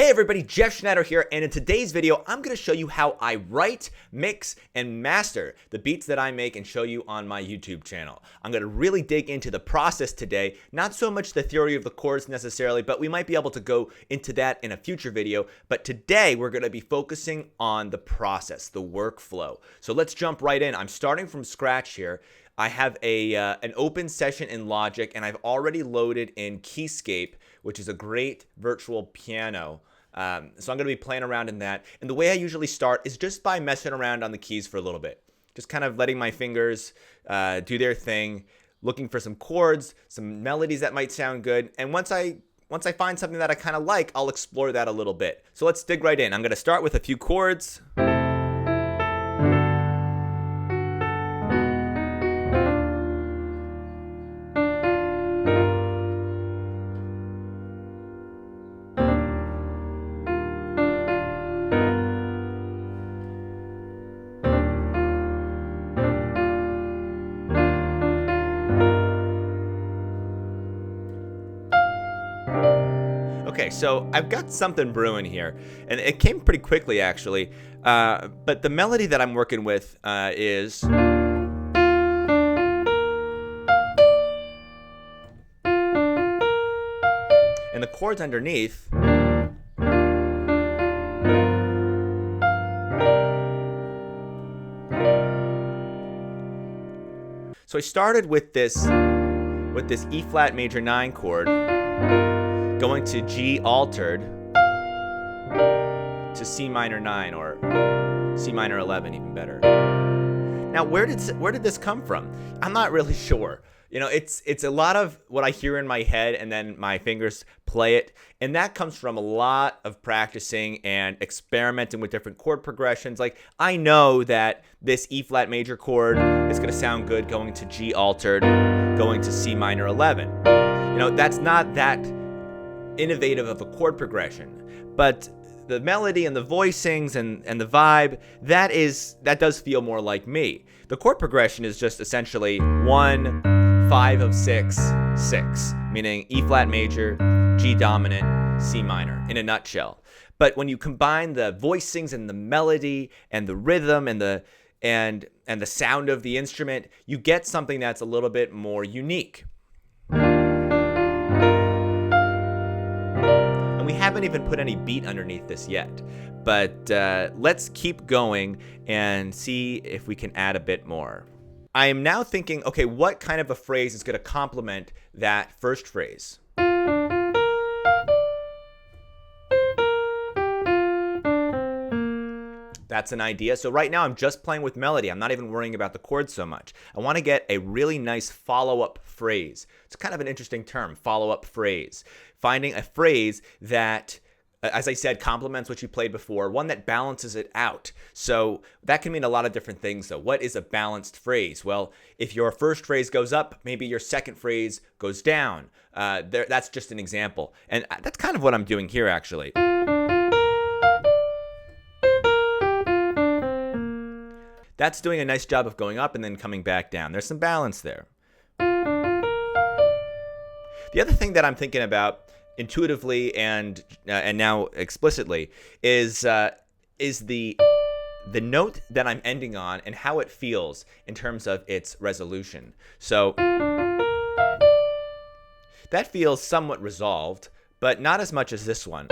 Hey everybody, Jeff Schneider here, and in today's video, I'm going to show you how I write, mix, and master the beats that I make and show you on my YouTube channel. I'm going to really dig into the process today, not so much the theory of the chords necessarily, but we might be able to go into that in a future video. But today, we're going to be focusing on the process, the workflow. So let's jump right in. I'm starting from scratch here. I have an open session in Logic, and I've already loaded in Keyscape, which is a great virtual piano. So I'm going to be playing around in that. And the way I usually start is just by messing around on the keys for a little bit. Just kind of letting my fingers do their thing, looking for some chords, some melodies that might sound good. And once I find something that I kind of like, I'll explore that a little bit. So let's dig right in. I'm going to start with a few chords. Okay, so I've got something brewing here, and it came pretty quickly actually, but the melody that I'm working with is... and the chords underneath... So I started with this E flat major 9 chord, going to G altered to C minor 9 or C minor 11, even better. Now, where did this come from? I'm not really sure. You know, it's a lot of what I hear in my head and then my fingers play it, and that comes from a lot of practicing and experimenting with different chord progressions. Like, I know that this E flat major chord is going to sound good going to G altered, going to C minor 11. You know, that's not that innovative of a chord progression, but the melody and the voicings and the vibe, that does feel more like me. The chord progression is just essentially 1, 5 of 6, 6, meaning E flat major, G dominant, C minor, in a nutshell. But when you combine the voicings and the melody and the rhythm and the sound of the instrument, you get something that's a little bit more unique. We haven't even put any beat underneath this yet, but let's keep going and see if we can add a bit more. I am now thinking, okay, what kind of a phrase is going to complement that first phrase? That's an idea. So right now I'm just playing with melody. I'm not even worrying about the chords so much. I want to get a really nice follow-up phrase. It's kind of an interesting term, follow-up phrase. Finding a phrase that, as I said, complements what you played before, one that balances it out. So that can mean a lot of different things, though. What is a balanced phrase? Well, if your first phrase goes up, maybe your second phrase goes down. That's just an example. And that's kind of what I'm doing here, actually. That's doing a nice job of going up and then coming back down. There's some balance there. The other thing that I'm thinking about intuitively and now explicitly is the note that I'm ending on and how it feels in terms of its resolution. So that feels somewhat resolved, but not as much as this one.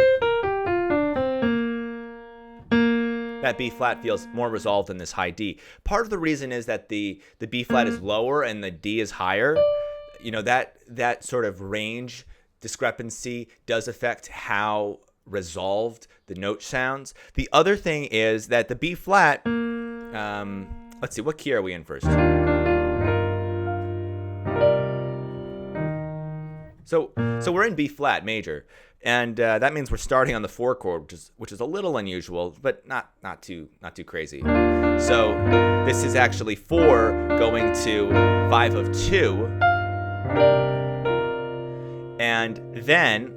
That B flat feels more resolved than this high D. Part of the reason is that the B flat is lower and the D is higher. You know, that sort of range discrepancy does affect how resolved the note sounds. The other thing is that the B flat, let's see, what key are we in first? So we're in B flat major, and that means we're starting on the 4 chord, which is a little unusual, but not too crazy. So this is actually 4 going to 5 of 2. And then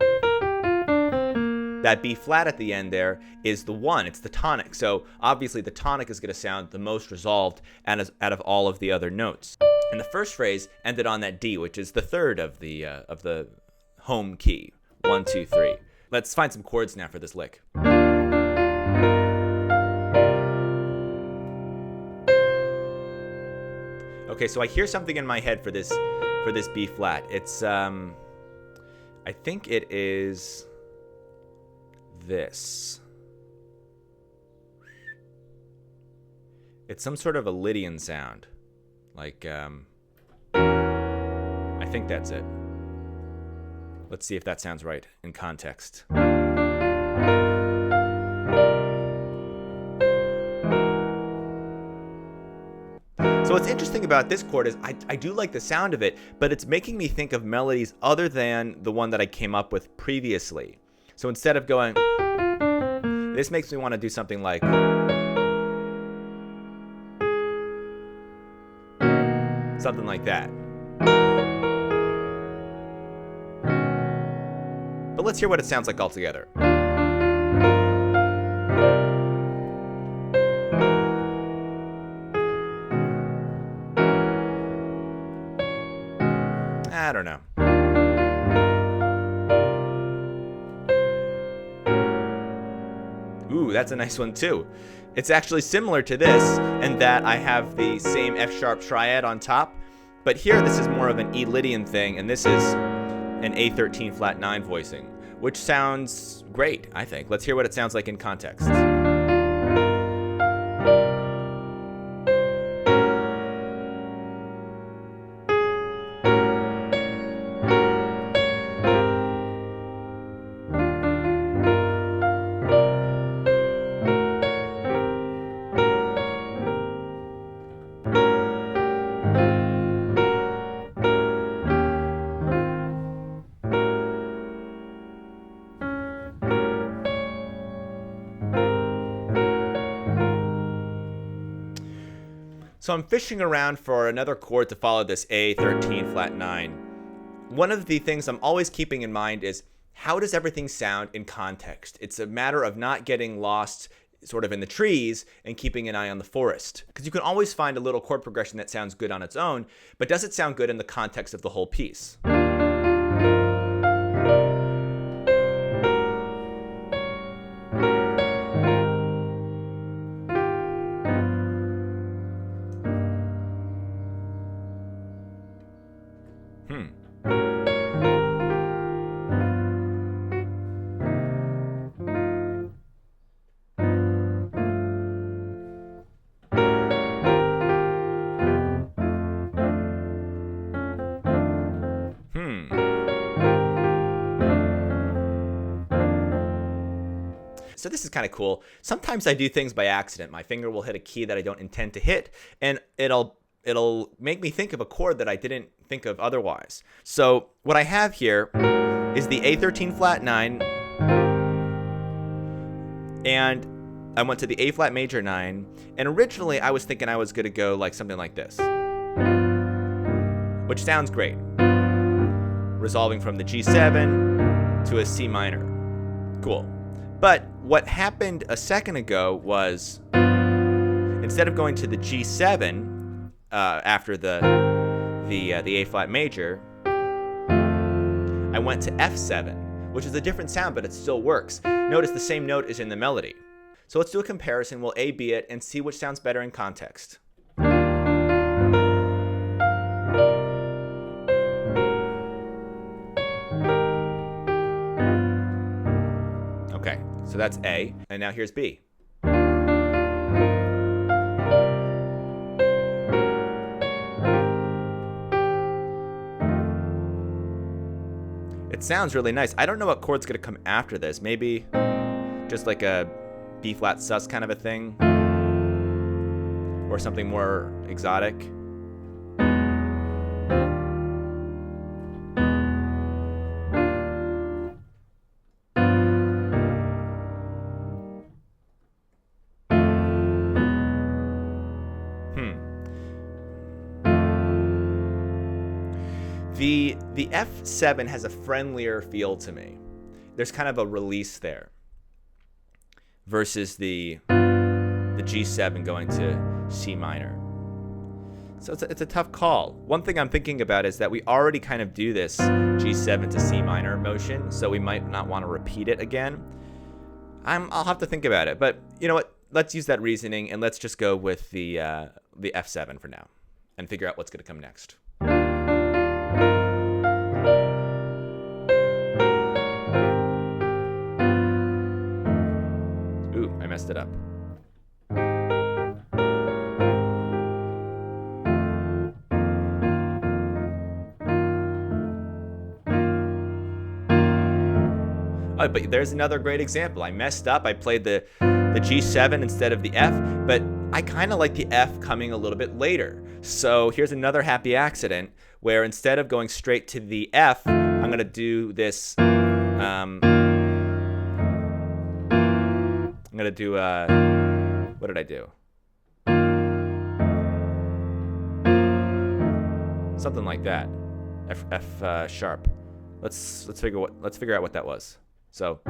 that B flat at the end there is the 1. It's the tonic. So obviously the tonic is going to sound the most resolved out of all of the other notes. And the first phrase ended on that D, which is the third of the home key. 1, 2, 3. Let's find some chords now for this lick. Okay, so I hear something in my head for this B flat. It's I think it is this. It's some sort of a Lydian sound. Like I think that's it. Let's see if that sounds right in context. So what's interesting about this chord is I do like the sound of it, but it's making me think of melodies other than the one that I came up with previously. So instead of going, this makes me want to do something like, something like that. But let's hear what it sounds like altogether. I don't know. Ooh, that's a nice one too. It's actually similar to this in that I have the same F sharp triad on top, but here this is more of an E Lydian thing, and this is an A13 flat 9 voicing, which sounds great, I think. Let's hear what it sounds like in context. So I'm fishing around for another chord to follow this A13 flat 9. One of the things I'm always keeping in mind is how does everything sound in context? It's a matter of not getting lost sort of in the trees and keeping an eye on the forest. Because you can always find a little chord progression that sounds good on its own, but does it sound good in the context of the whole piece? So this is kind of cool. Sometimes I do things by accident. My finger will hit a key that I don't intend to hit, and it'll make me think of a chord that I didn't think of otherwise. So what I have here is the A13 flat 9, and I went to the A flat major 9, and originally I was thinking I was going to go like something like this, which sounds great. Resolving from the G7 to a C minor. Cool. But what happened a second ago was, instead of going to the G7 after the A flat major, I went to F7, which is a different sound, but it still works. Notice the same note is in the melody. So let's do a comparison. We'll A, B it, and see which sounds better in context. Okay, so that's A, and now here's B. It sounds really nice. I don't know what chord's gonna come after this. Maybe just like a B flat sus kind of a thing, or something more exotic. The F7 has a friendlier feel to me. There's kind of a release there versus the G7 going to C minor. So it's a tough call. One thing I'm thinking about is that we already kind of do this G7 to C minor motion, so we might not want to repeat it again. I'll have to think about it, but you know what? Let's use that reasoning and let's just go with the F7 for now and figure out what's going to come next. Ooh, I messed it up. Oh, but there's another great example. I messed up. I played the G7 instead of the F, but I kind of like the F coming a little bit later. So here's another happy accident where instead of going straight to the F, I'm going to do this. I'm going to do, what did I do? Something like that. F sharp. Let's figure out what that was. So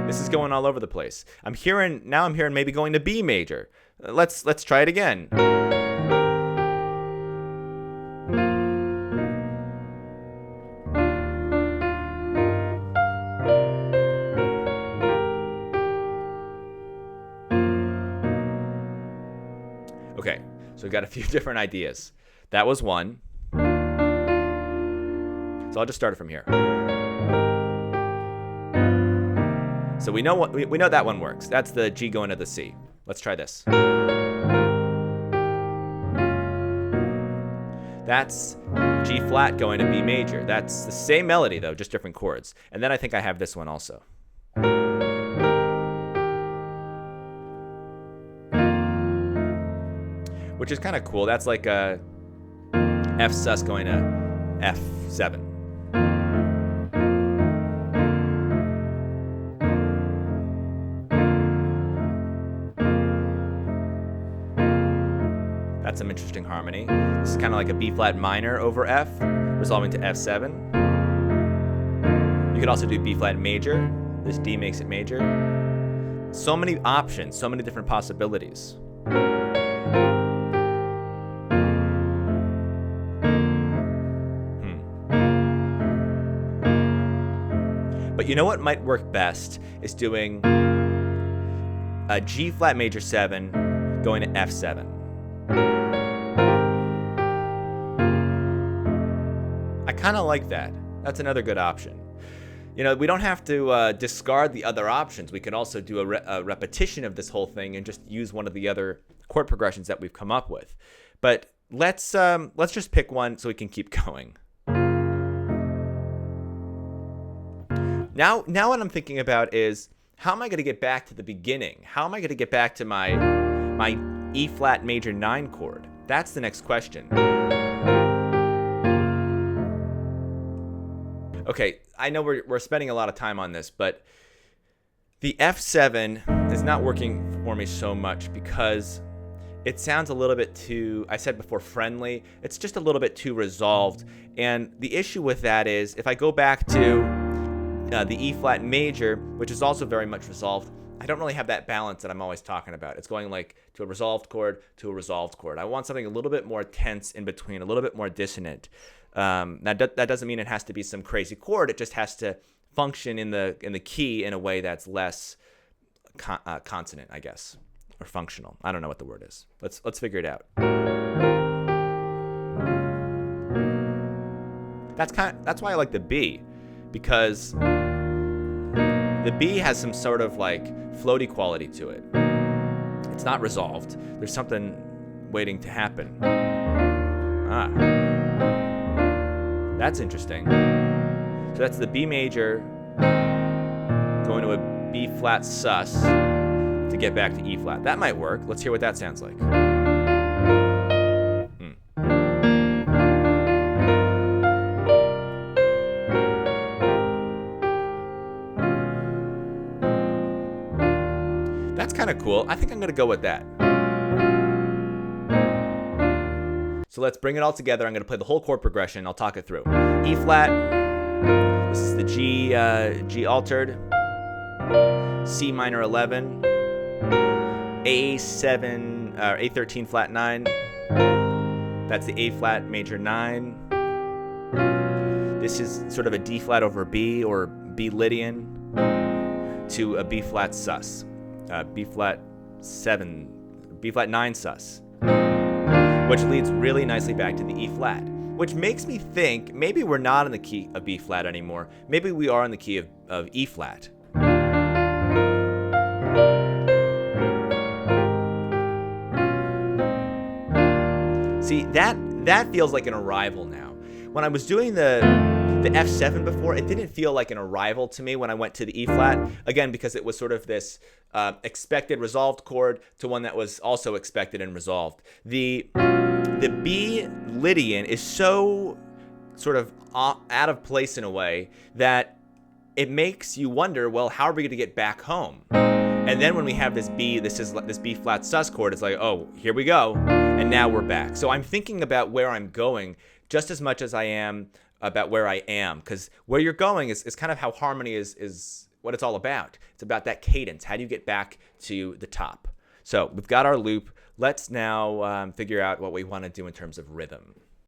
this is going all over the place. I'm hearing maybe going to B major. Let's try it again. Okay, so we've got a few different ideas. That was one. So I'll just start it from here. So we know that one works. That's the G going to the C. Let's try this. That's G flat going to B major. That's the same melody though, just different chords. And then I think I have this one also. Which is kind of cool. That's like a F sus going to F7. That's some interesting harmony. This is kind of like a B flat minor over F, resolving to F7. You could also do B flat major. This D makes it major. So many options, so many different possibilities. But you know what might work best is doing a G flat major 7 going to F7. I kind of like that. That's another good option. You know, we don't have to discard the other options. We can also do a repetition of this whole thing and just use one of the other chord progressions that we've come up with. But let's just pick one so we can keep going. Now what I'm thinking about is, how am I going to get back to the beginning? How am I going to get back to my E flat major 9 chord? That's the next question. Okay, I know we're spending a lot of time on this, but the F7 is not working for me so much because it sounds a little bit too, I said before, friendly. It's just a little bit too resolved. And the issue with that is, if I go back to the E flat major, which is also very much resolved, I don't really have that balance that I'm always talking about. It's going like to a resolved chord to a resolved chord. I want something a little bit more tense in between, a little bit more dissonant. That doesn't mean it has to be some crazy chord. It just has to function in the key in a way that's less consonant, I guess, or functional. I don't know what the word is. Let's figure it out. That's why I like the B, because the B has some sort of like floaty quality to it. It's not resolved. There's something waiting to happen. That's interesting. So that's the B major going to a B flat sus to get back to E flat. That might work. Let's hear what that sounds like. That's kind of cool. I think I'm going to go with that. So let's bring it all together. I'm going to play the whole chord progression. I'll talk it through. E flat. This is the G altered. C minor 11. A7, A13 flat 9. That's the A flat major 9. This is sort of a D flat over B or B Lydian to a B flat sus. B flat 9 sus. Which leads really nicely back to the E flat. Which makes me think maybe we're not in the key of B flat anymore. Maybe we are in the key of E flat. See, that feels like an arrival now. When I was doing the F7 before, it didn't feel like an arrival to me when I went to the E flat. Again, because it was sort of this expected resolved chord to one that was also expected and resolved. The B Lydian is so sort of out of place in a way that it makes you wonder, well, how are we going to get back home? And then when we have this B flat sus chord, it's like, oh, here we go. And now we're back. So I'm thinking about where I'm going just as much as I am about where I am. Because where you're going is kind of how harmony is what it's all about. It's about that cadence. How do you get back to the top? So we've got our loop. Let's now figure out what we want to do in terms of rhythm.